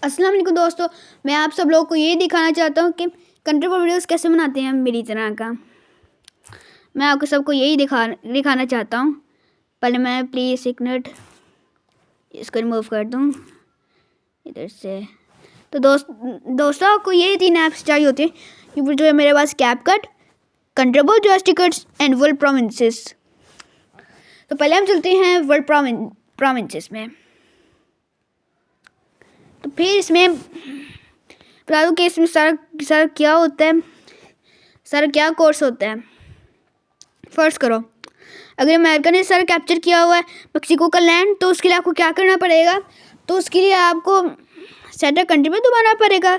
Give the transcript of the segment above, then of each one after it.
अस्सलाम वालेकुम दोस्तों, मैं आप सब लोगों को ये दिखाना चाहता हूँ कि कंट्री पर वीडियोस कैसे बनाते हैं मेरी तरह का। मैं आपको सबको यही दिखाना चाहता हूँ। पहले मैं प्लीज़ एक मिनट इसको रिमूव कर दूँ इधर से। तो दोस्तों आपको ये 3 ऐप्स चाहिए होते हैं जो है मेरे पास, कैपकट, कंट्रीबल जॉयस्टिकर्स एंड वर्ल्ड प्रोविंसेस। तो पहले हम चलते हैं वर्ल्ड प्रोविंसेस में। तो फिर इसमें बता दूँ कि इसमें सारा क्या होता है, सारा क्या कोर्स होता है। फर्स्ट करो, अगर अमेरिका ने सर कैप्चर किया हुआ है मेक्सिको का लैंड, तो उसके लिए आपको क्या करना पड़ेगा। तो उसके लिए आपको सेट कंट्री में दबाना पड़ेगा,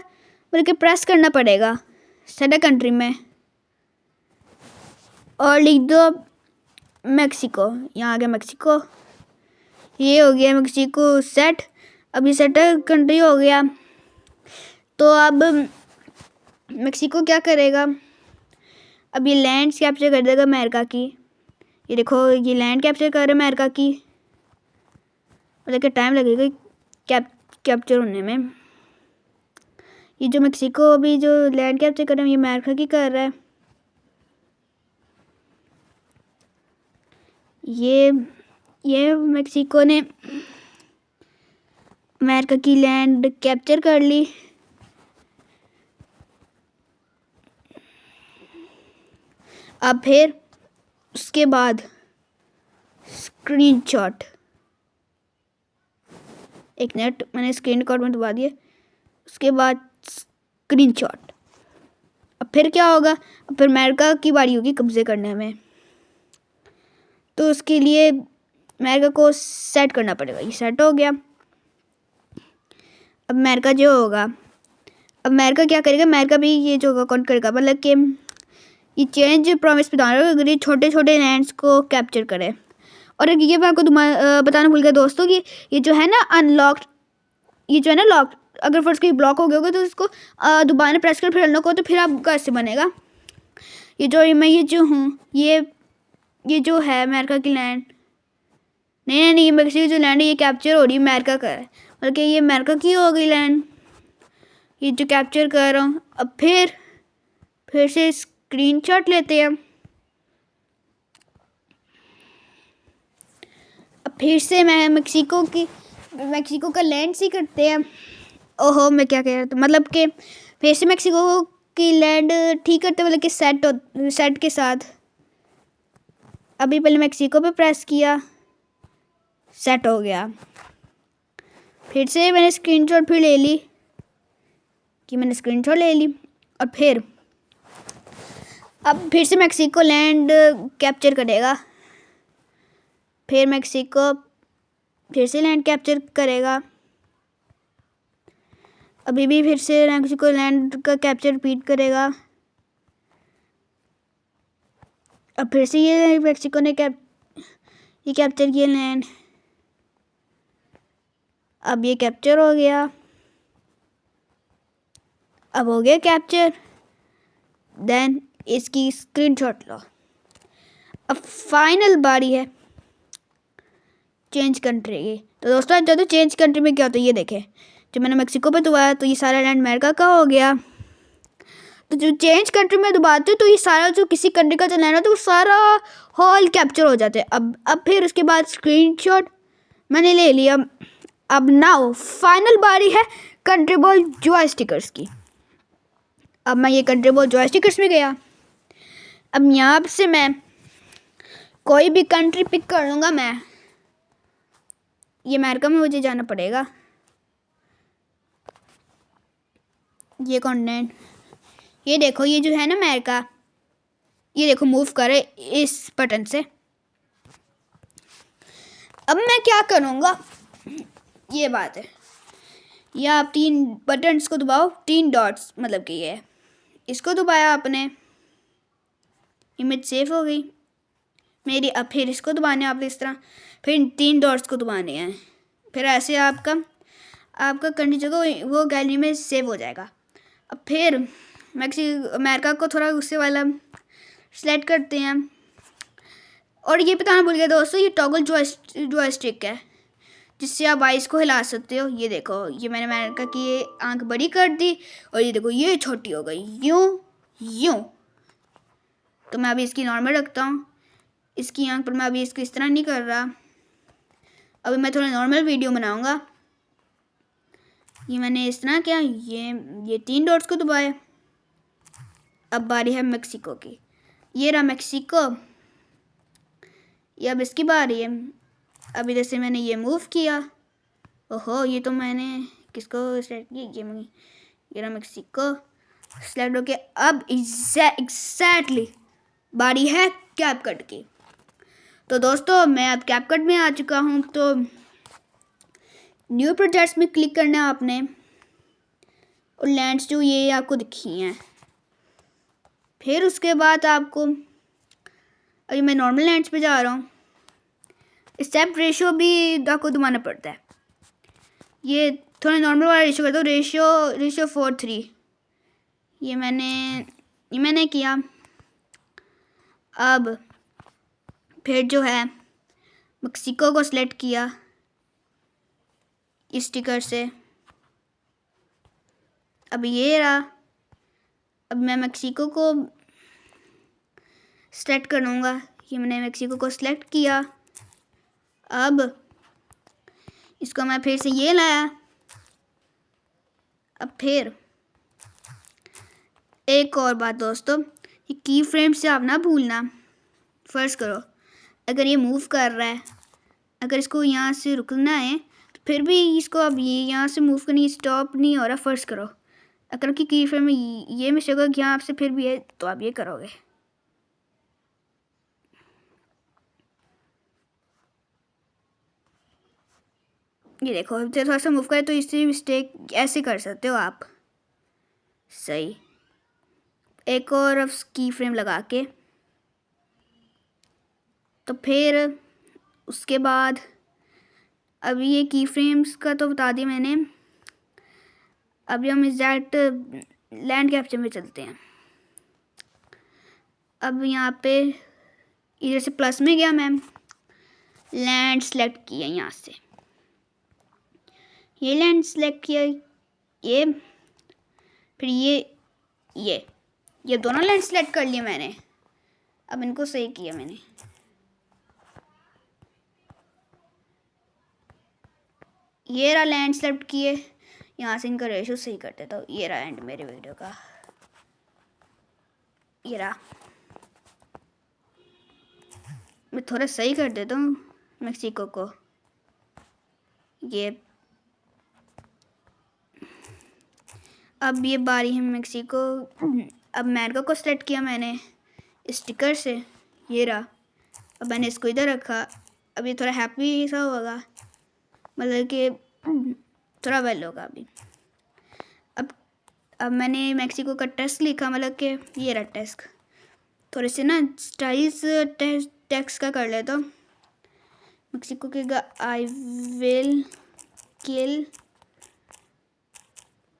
बल्कि प्रेस करना पड़ेगा सेट कंट्री में, और लिख दो मेक्सिको। यहाँ आ गया मेक्सिको, ये हो गया मेक्सिको सेट। अभी सेट कंट्री हो गया। तो अब मेक्सिको क्या करेगा, अब ये लैंड कैप्चर कर देगा अमेरिका की। ये देखो, ये लैंड कैप्चर कर रहा है अमेरिका की, मतलब कि टाइम लगेगा कैप्चर होने में। ये जो मेक्सिको अभी जो लैंड कैप्चर कर रहा है ये अमेरिका की कर रहा है। ये मेक्सिको ने अमेरिका की लैंड कैप्चर कर ली। अब फिर उसके बाद स्क्रीनशॉट, एक मिनट मैंने स्क्रीन रिकॉर्ड में दबा दिया। उसके बाद स्क्रीनशॉट। अब फिर क्या होगा, अब फिर अमेरिका की बारी होगी कब्जे करने में। तो उसके लिए अमेरिका को सेट करना पड़ेगा। ये सेट हो गया। अब अमेरिका जो होगा, अब अमेरिका क्या करेगा, अमेरिका भी ये जो होगा काउंट करेगा, मतलब कि ये चेंज प्रॉमिस बता रहा है अगर ये छोटे छोटे लैंड्स को कैप्चर करे। और ये मैं आपको बताना भूल गया दोस्तों कि ये जो है ना अनलॉक्ड, ये जो है ना लॉक्ड, अगर फर्स्ट कोई ब्लॉक हो गया होगा तो इसको दोबारा प्रेस कर फिर अनलॉक हो, तो फिर आपका ऐसे बनेगा। ये जो हूँ ये जो है अमेरिका की लैंड, नहीं मेक्सिको जो लैंड है ये कैप्चर हो रही है अमेरिका का है, बल्कि ये अमेरिका की हो गई लैंड, ये जो कैप्चर कर रहा हूँ। अब फिर से स्क्रीनशॉट लेते हैं। अब फिर से मैं मेक्सिको का लैंड सी करते हैं। ओहो, मैं क्या कह रहा था, मतलब कि फिर से मेक्सिको की लैंड ठीक करते, मतलब कि सेट के साथ। अभी पहले मेक्सिको पे प्रेस किया, सेट हो गया। फिर से मैंने स्क्रीनशॉट फिर ले ली और अब फिर से मेक्सिको लैंड कैप्चर करेगा। फिर मेक्सिको फिर से लैंड कैप्चर करेगा। अभी भी फिर से मेक्सिको लैंड का कैप्चर रिपीट करेगा। अब फिर से ये मेक्सिको ने कैप्चर किया लैंड। अब ये कैप्चर हो गया, अब हो गया कैप्चर। देन इसकी स्क्रीनशॉट लो। अब फाइनल बारी है चेंज कंट्री की। तो दोस्तों जो चेंज कंट्री में क्या होता है ये देखें, जब मैंने मेक्सिको पे दबाया तो ये सारा लैंड अमेरिका का हो गया। तो जो चेंज कंट्री में दबाते हो तो ये सारा जो किसी कंट्री का जो लैंड होता है वो सारा होल कैप्चर हो जाते हैं। अब फिर उसके बाद स्क्रीनशॉट मैंने ले लिया। अब नाउ फाइनल बारी है कंट्रीबल जॉयस्टिकर्स की। अब मैं ये कंट्रीबल जॉयस्टिकर्स में गया। अब यहाँ से मैं कोई भी कंट्री पिक कर लूँगा। मैं ये अमेरिका में मुझे जाना पड़ेगा, ये कॉन्टिनेंट, ये देखो ये जो है ना अमेरिका, ये देखो मूव करे इस बटन से। अब मैं क्या करूँगा, ये बात है, ये आप 3 बटन्स को दबाओ, 3 डॉट्स, मतलब कि ये इसको दबाया आपने, इमेज सेव हो गई मेरी। अब फिर इसको दबाने आप इस तरह, फिर 3 डॉट्स को दबाने हैं, फिर ऐसे आपका कंट्री जो वो गैलरी में सेव हो जाएगा। अब फिर अमेरिका को थोड़ा गुस्से वाला सेलेक्ट करते हैं। और ये बताना भूल गया दोस्तों, ये टॉगल जॉयस्टिक है जिससे आप आइस को हिला सकते हो। ये देखो, ये मैंने अमेरिका की ये आंख बड़ी कर दी और ये देखो ये छोटी हो गई, यूं यूं। तो मैं अभी इसकी नॉर्मल रखता हूँ, इसकी आंख पर मैं अभी इसको इस तरह नहीं कर रहा। अभी मैं थोड़ा नॉर्मल वीडियो बनाऊंगा। ये मैंने इस तरह किया, ये 3 डॉट्स को दबाया। अब बारी है मेक्सिको की। ये रहा मेक्सिको, ये अब इसकी बारी है। अब इधर से मैंने ये मूव किया। ओहो, ये तो मैंने किसको सेलेक्ट किया, ये रहा मेक्सिको सेलेक्ट हो के। अब एग्जैक्टली बारी है कैपकट की। तो दोस्तों मैं अब कैपकट में आ चुका हूँ। तो न्यू प्रोजेक्ट्स में क्लिक करना है आपने, और लैंड्स जो ये आपको दिखी हैं। फिर उसके बाद आपको, अभी मैं नॉर्मल लैंड्स पे जा रहा हूँ। स्टेप रेशियो भी आपको दबाना पड़ता है। ये थोड़ा नॉर्मल वाला रेशियो कर दो, रेशियो 4:3। ये मैंने किया। अब फिर जो है मेक्सिको को सिलेक्ट किया इस स्टिकर से। अब ये रहा। अब मैं मेक्सिको को सेलेक्ट करूँगा। ये मैंने मेक्सिको को सिलेक्ट किया। अब इसको मैं फिर से ये लाया। अब फिर एक और बात दोस्तों, ये की फ्रेम से आप ना भूलना। फर्स्ट करो, अगर ये मूव कर रहा है, अगर इसको यहाँ से रुकना है तो फिर भी इसको अब ये यहाँ से मूव करनी, स्टॉप नहीं हो रहा। फर्स्ट करो, अगर आपकी की फ्रेम में ये मिस्टेक होगा कि यहाँ आपसे फिर भी है तो आप ये करोगे। ये देखो, अब थोड़ा सा मूव करे तो इससे मिस्टेक ऐसे कर सकते हो आप। सही, एक और अब की फ्रेम लगा के। तो फिर उसके बाद अभी ये की फ्रेम्स का तो बता दिया मैंने। अभी हम एग्जैक्ट लैंड कैप्चर में चलते हैं। अब यहाँ पे इधर से प्लस में गया, मैं लैंड सेलेक्ट किया। यहाँ से ये लैंड सेलेक्ट किया, ये फिर ये दोनों लैंड सेलेक्ट कर लिए मैंने। अब इनको सही किया मैंने। ये रहा लैंड सेलेक्ट किए, यहाँ से इनका रेशियो सही कर देता हूँ। ये रहा एंड मेरे वीडियो का, ये रहा। मैं थोड़ा सही कर देता हूँ मेक्सिको को। ये अब ये बारी है मेक्सिको। अब अमेरिका को सेलेक्ट किया मैंने स्टिकर से, ये रहा। अब मैंने इसको इधर रखा। अब ये थोड़ा हैप्पी सा होगा, मतलब कि थोड़ा वेल होगा अभी। अब मैंने मेक्सिको का टेक्स्ट लिखा, मतलब कि ये रहा टेक्स्ट। थोड़े से ना स्टाइल्स टेक्स्ट का कर लेता हूँ। मेक्सिको के आई विल किल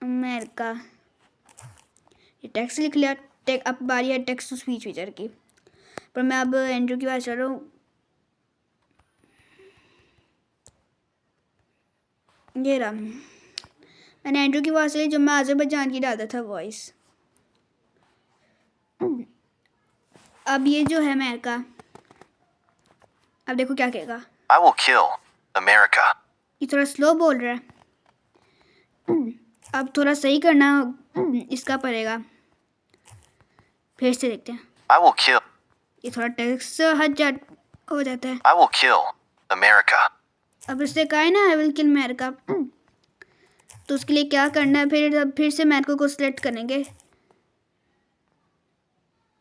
अमेरिका, ये टेक्स्ट लिख लिया। अब बारी है टेक्स्ट टू स्पीच फीचर की, पर मैं अब एंड्रू की बात कर रहा हूँ। ये रहा, मैंने एंड्रू की आवाज़ ली जब मैं अज़रबैजान की डालता था वॉइस। अब ये जो है अमेरिका, अब देखो क्या कहेगा। I will kill America. ये थोड़ा स्लो बोल रहा है। अब थोड़ा सही करना इसका पड़ेगा। फिर से देखते हैं। I will kill. ये थोड़ा टेक्स्ट हो जाता है। I will kill America. अब इससे कहा है ना आई विल किल अमेरिका, तो उसके लिए क्या करना है, फिर से अमेरिका को सिलेक्ट करेंगे।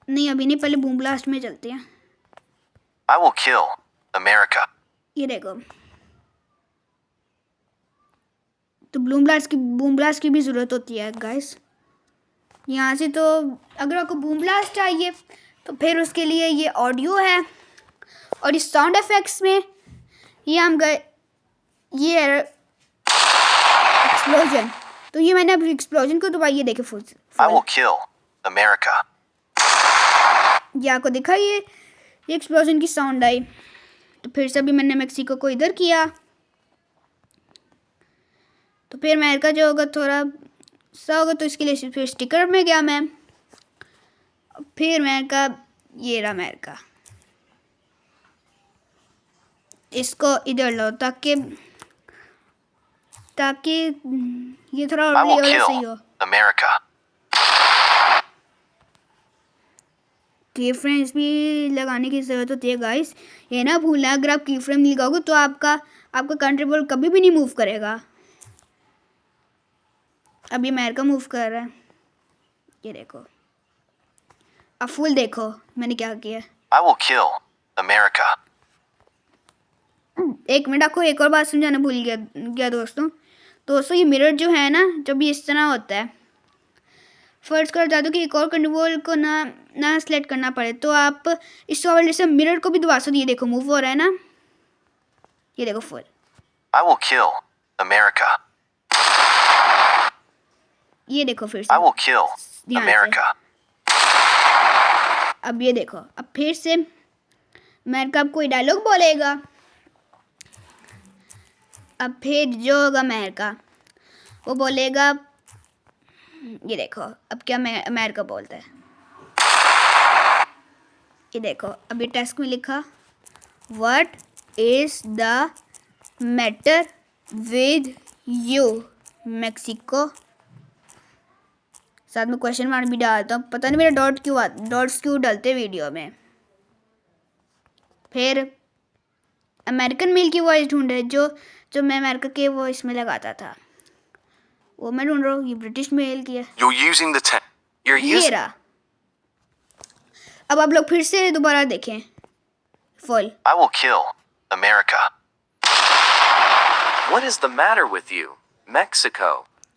नहीं अभी नहीं, पहले बूम ब्लास्ट में चलते हैं। I will kill America. ये देखो, तो बूम ब्लास्ट की भी ज़रूरत होती है गाइस यहाँ से। तो अगर आपको बूम ब्लास्ट चाहिए तो फिर उसके लिए ये ऑडियो है, और इस साउंड इफेक्ट्स में ये हम गए, ये एक्सप्लोजन। तो ये मैंने अभी एक्सप्लोजन को दबाई, ये देखे full. I will kill America. ये आपको दिखा, ये एक्सप्लोजन की साउंड आई। तो फिर से अभी मैंने मेक्सिको को इधर किया। तो फिर अमेरिका जो होगा थोड़ा सा होगा, तो इसके लिए फिर स्टिकर में गया मैं। फिर अमेरिका, ये रहा अमेरिका, इसको इधर लो ताकि ताकि ये थोड़ा I will और सही kill हो। America. की फ्रेम्स भी लगाने की ज़रूरत होती है गाइस, ये ना भूलना, अगर आप की फ्रेम लगाओगे तो आपका कंट्रोल कभी भी नहीं मूव करेगा। अभी अमेरिका मूव कर रहा है, ये देखो, अब फुल देखो मैंने क्या किया। I will kill America. एक मिनट, आपको एक और बात समझाना भूल गया दोस्तों ये मिरर जो है ना, जब भी इस तरह होता है, फर्ज कर जाते हो कि एक और कंट्रोल को ना सेलेक्ट करना पड़े, तो आप इस वाले से मिरर को भी दबा सकते। ये देखो मूव हो रहा है ना, ये देखो full. I will kill America. ये देखो फिर से, I will kill ध्यान से। America. अब ये देखो, अब फिर से अमेरिका अब कोई डायलॉग बोलेगा। अब फिर जो होगा अमेरिका, वो बोलेगा, ये देखो अब क्या अमेरिका बोलता है, ये देखो अभी टेक्स्ट में लिखा, what is the matter with you Mexico. साथ में क्वेश्चन मार्क भी डालता हूँ, पता नहीं मेरा डॉट्स क्यों डालते वीडियो में। फिर अमेरिकन मेल की वॉइस ढूंढे, जो मैं अमेरिका के वॉइस में लगाता था, वो मैं ढूंढ रहा हूँ। ये ब्रिटिश मेल की है, You're using the You're ये using. रहा। अब आप लोग फिर से दोबारा देखें full. I will kill America. What is the matter with you, Mexico?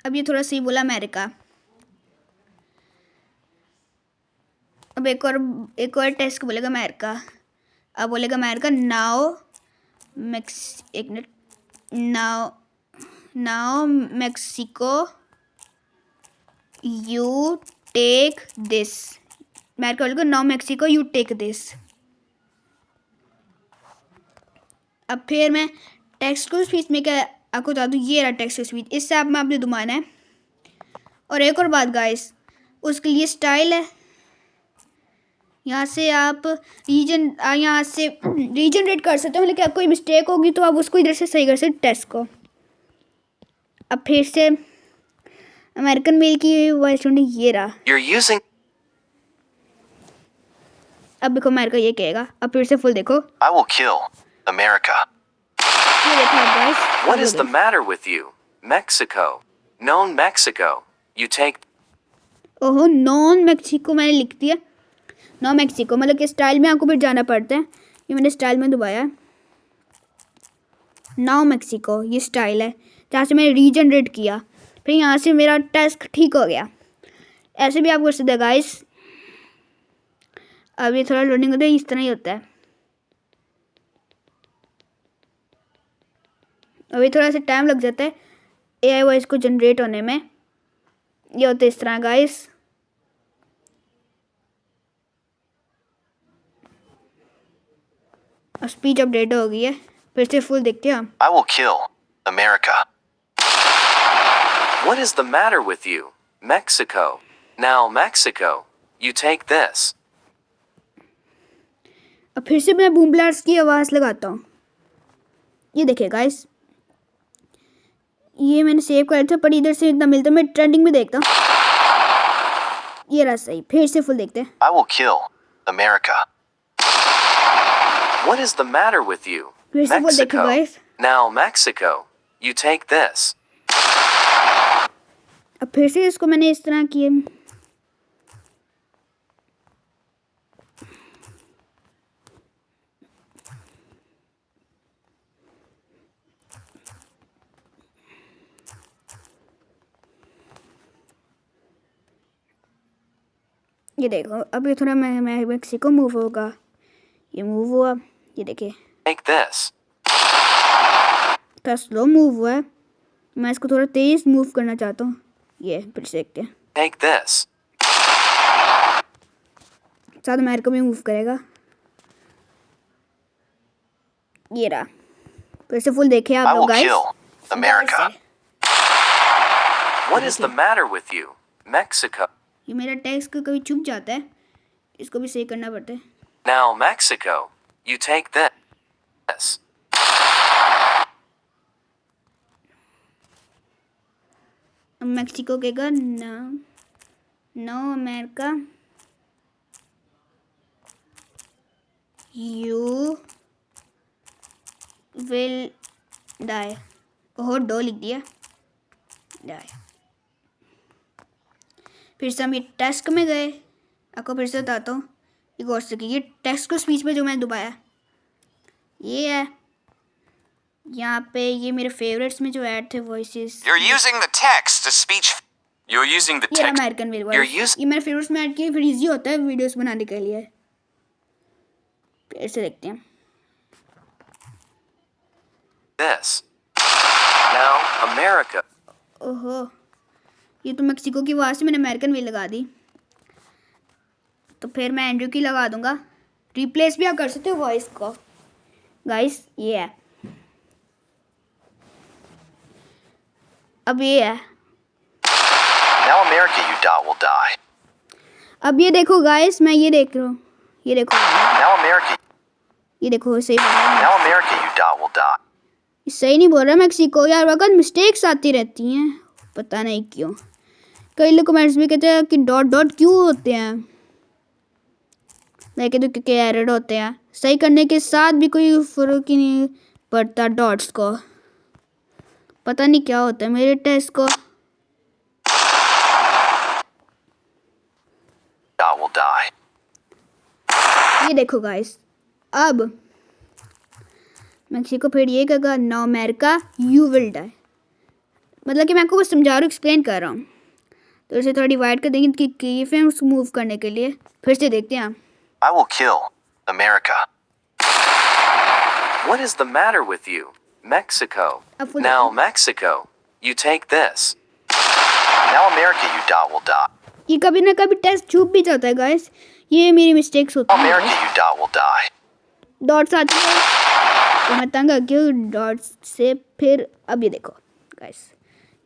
अब ये थोड़ा सही बोला अमेरिका। अब एक और टेस्ट बोलेगा अमेरिका। अब बोलेगा America, now Mexico you take this. America बोलेगा now Mexico you take this. अब फिर मैं टेक्स्ट को स्पीच में क्या आपको बता दूँ, ये रहा टेक्स्ट स्पीच, इससे आप में आपने दुमाना है। और एक और बात गाइस, उसके लिए स्टाइल है, यहाँ से आप यहाँ से रीजनरेट कर सकते हो, लेकिन कोई मिस्टेक होगी तो आप उसको इधर से सही कर सकते टेक्स्ट को। अब फिर से अमेरिकन मेल की वॉइस ढूंढे, ये रहा। You're using. अब देखो अमेरिका ये कहेगा, अब फिर से फुल देखो, I will kill America. ये देखो आप guys. What is the matter with you, Mexico? Known Mexico. You take. ओहो, नॉन मैक्सिको मैंने लिख दिया, नॉन मैक्सिको मतलब कि स्टाइल में आपको फिर जाना पड़ता है। ये मैंने स्टाइल में दबाया, नाउ मैक्सिको, ये स्टाइल है जहाँ से मैंने रीजनरेट किया, फिर यहाँ से मेरा टास्क ठीक हो गया। ऐसे भी आप कर सकते हैं गाइस। अब ये थोड़ा लोडिंग होता है, इस तरह ही होता है। अभी थोड़ा सा टाइम लग जाता है एआई वॉइस को जनरेट होने में। ये होता है इस तरह गाइस। स्पीच अपडेट हो गई है, फिर से फुल देखते हैं हम। I will kill America. What is the matter with you, Mexico? Now Mexico. You take this. अब फिर से मैं बूम ब्लास्ट की आवाज़ लगाता हूँ। ये देखिए गाइस, ये मैंने सेव कर था, पर इधर से इतना मिलता है, मैं ट्रेंडिंग में देखता हूँ। ये रहा सही, फिर से फुल देखते हैं। I will kill America. What is the matter with you, फिर से फुल देखो Mexico? Guys. Now Mexico. You take this. अब फिर से इसको मैंने इस तरह किए। ये देखो अब ये थोड़ा मैं मैक्सिको मूव होगा, ये मूव हुआ, ये देखिए Take this. थोड़ा स्लो मूव हुआ है, मैं इसको थोड़ा तेज मूव करना चाहता हूँ। ये फिर से देखते हैं, Take this. साथ अमेरिका में मूव करेगा। ये रहा, फिर से फुल देखे I आप will लोग guys. kill America. What is the matter with you? Mexico. ये मेरा टेक्स्ट कभी छुप जाता है, इसको भी सही करना पड़ता है। Now, Mexico, you take this. अब मैक्सिको कहेगा no America you will die. Oh डो लिख दिया, डाई। फिर से हम ये टेक्स्ट में गए, आपको फिर से बताता हूँ एक और से, ये टेक्स्ट को स्पीच में जो मैंने दबाया ये है, यहाँ पे ये मेरे फेवरेट्स में जो ऐड थे voices, You're using the text to speech. You're using the ये text. अमेरिकन मेरे You're वॉइस, using- ये मेरे फेवरेट्स में ऐड किए, फिर इजी होता है वीडियोस बनाने के लिए। फिर से देखते हैं। This. Now, America. ओहो, ये तो मैक्सिको की आवाज़ से मैंने अमेरिकन भी लगा दी, तो फिर मैं एंड्रू की लगा दूंगा। रिप्लेस भी आप कर सकते हो वॉइस को गाइस। ये है, अब ये है, Now America, you dot will die. अब ये देखो गाइस, मैं ये देख रहा हूँ, ये देखो, Now America, ये देखो सही बोल रहा now America, you dot will die. है, सही नहीं बोल रहा मैक्सिको यार, वक्त मिस्टेक्स आती रहती हैं, पता नहीं क्यों। कई लोग कमेंट्स में कहते हैं कि डॉट डॉट क्यों होते हैं, मैं कहती हूँ क्योंकि एरर होते हैं, सही करने के साथ भी कोई फर्क ही नहीं पड़ता डॉट्स को, पता नहीं क्या होता है मेरे टेस्ट को। Dot will die. ये देखो गाइस, अब मैक्सिको फिर ये कहेगा no America you will die, मतलब कि मैं आपको बस समझा रहा हूँ, एक्सप्लेन कर रहा हूँ, तो इसे थोड़ा डिवाइड कर देंगे कि कीफ्रेम्स मूव करने के लिए। फिर से देखते हैं। I will kill America. What is the matter with you? Mexico. Up with Now, it. Mexico, you take this. Now America, you dot will die. ये कभी ना कभी टेस्ट छूट भी जाता है गाइस, ये मेरी मिस्टेक्स होती America, हैं। you dot will die. Dots आती है तो मैं तंग आ गई हूँ डॉट्स से। फिर अब ये देखो गाइस,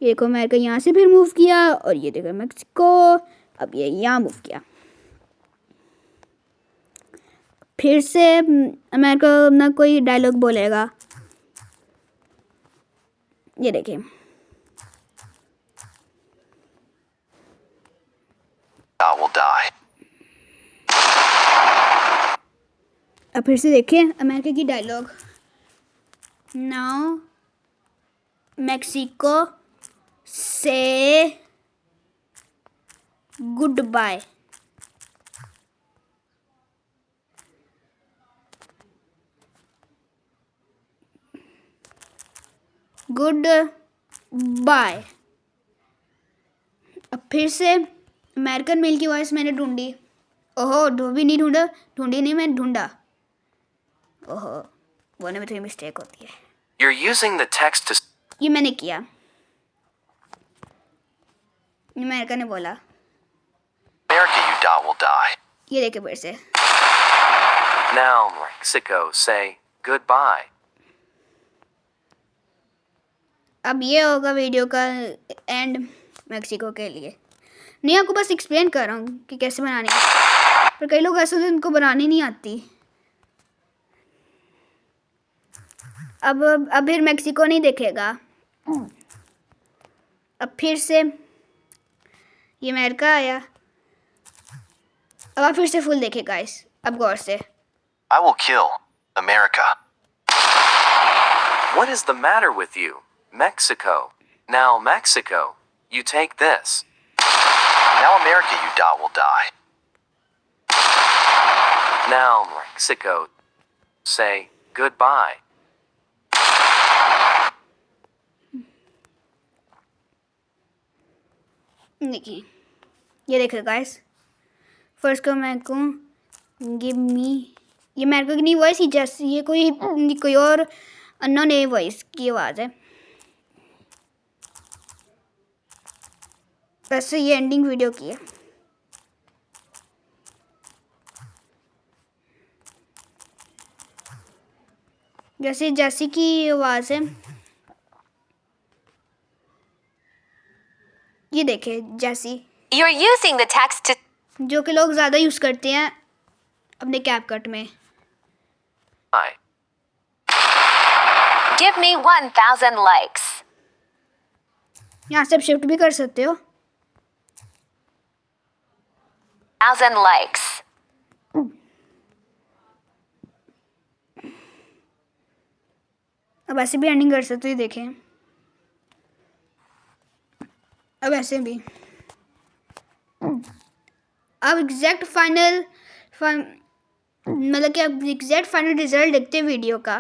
ये देखो अमेरिका यहाँ से फिर मूव किया, और ये देखो मैक्सिको अब ये यहाँ मूव किया। फिर से अमेरिका ना कोई डायलॉग बोलेगा, ये देखिए, Dot will die. अब फिर से देखिए अमेरिका की डायलॉग, नाउ मैक्सिको से गुड बाय। Good bye. अब फिर से अमेरिकन मेल की वॉइस मैंने ढूंढी, ओहो ढूंढी नहीं, ढूंढी नहीं, मैंने ढूंढा, ओहो बोलने में थोड़ी मिस्टेक होती है, You're using the text to. ये मैंने किया, ये अमेरिका ने बोला, America, you dot will die. ये देखे फिर से। Now, Mexico, say goodbye. अब ये होगा वीडियो का एंड मैक्सिको के लिए। नहीं, आपको बस एक्सप्लेन कर रहा हूँ कि कैसे बनानी है, पर कई लोग ऐसे होते हैं उनको बनानी नहीं आती। अब फिर मैक्सिको नहीं देखेगा, अब फिर से ये अमेरिका आया, अब आप फिर से फुल देखे गाइस, अब गौर से। I will kill America. What is the matter with you? Mexico. Now, Mexico, you take this. Now America, you dot will die. Now, Mexico, say goodbye. देखिए, ये देखिए गाइस, फर्स्ट को मैं कहूँ गिव मी, ये मेरे को नहीं वॉइस ही जैसे ये कोई और अननोन ए वॉइस की आवाज़ है। वैसे ये एंडिंग वीडियो की है। जैसे जैसी की आवाज़ है, ये देखे जैसी, You're using the text to जो कि लोग ज़्यादा यूज़ करते हैं अपने कैपकट में। Bye. give me 1,000 likes. यहाँ से आप शिफ्ट भी कर सकते हो। 1,000 likes. अब ऐसे भी एंडिंग कर सकते हो, ये देखें। अब ऐसे भी, अब एग्जैक्ट फाइनल मतलब कि अब एग्जैक्ट फाइनल रिजल्ट देखते हैं वीडियो का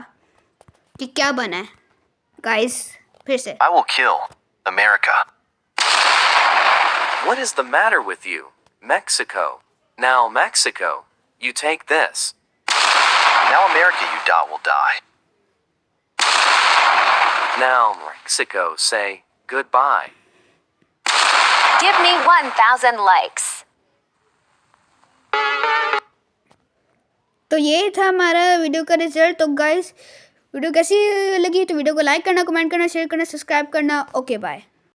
कि क्या बना है गाइस। फिर से I will kill America. What is the matter with you, Mexico? Now, Mexico, you take this. Now America, you dot, will die. Now, Mexico, say goodbye. Give me 1,000 likes. तो ये था हमारा वीडियो का result. तो guys video कैसी लगी तो video को लाइक करना, कमेंट करना, शेयर करना, सब्सक्राइब करना। Okay bye.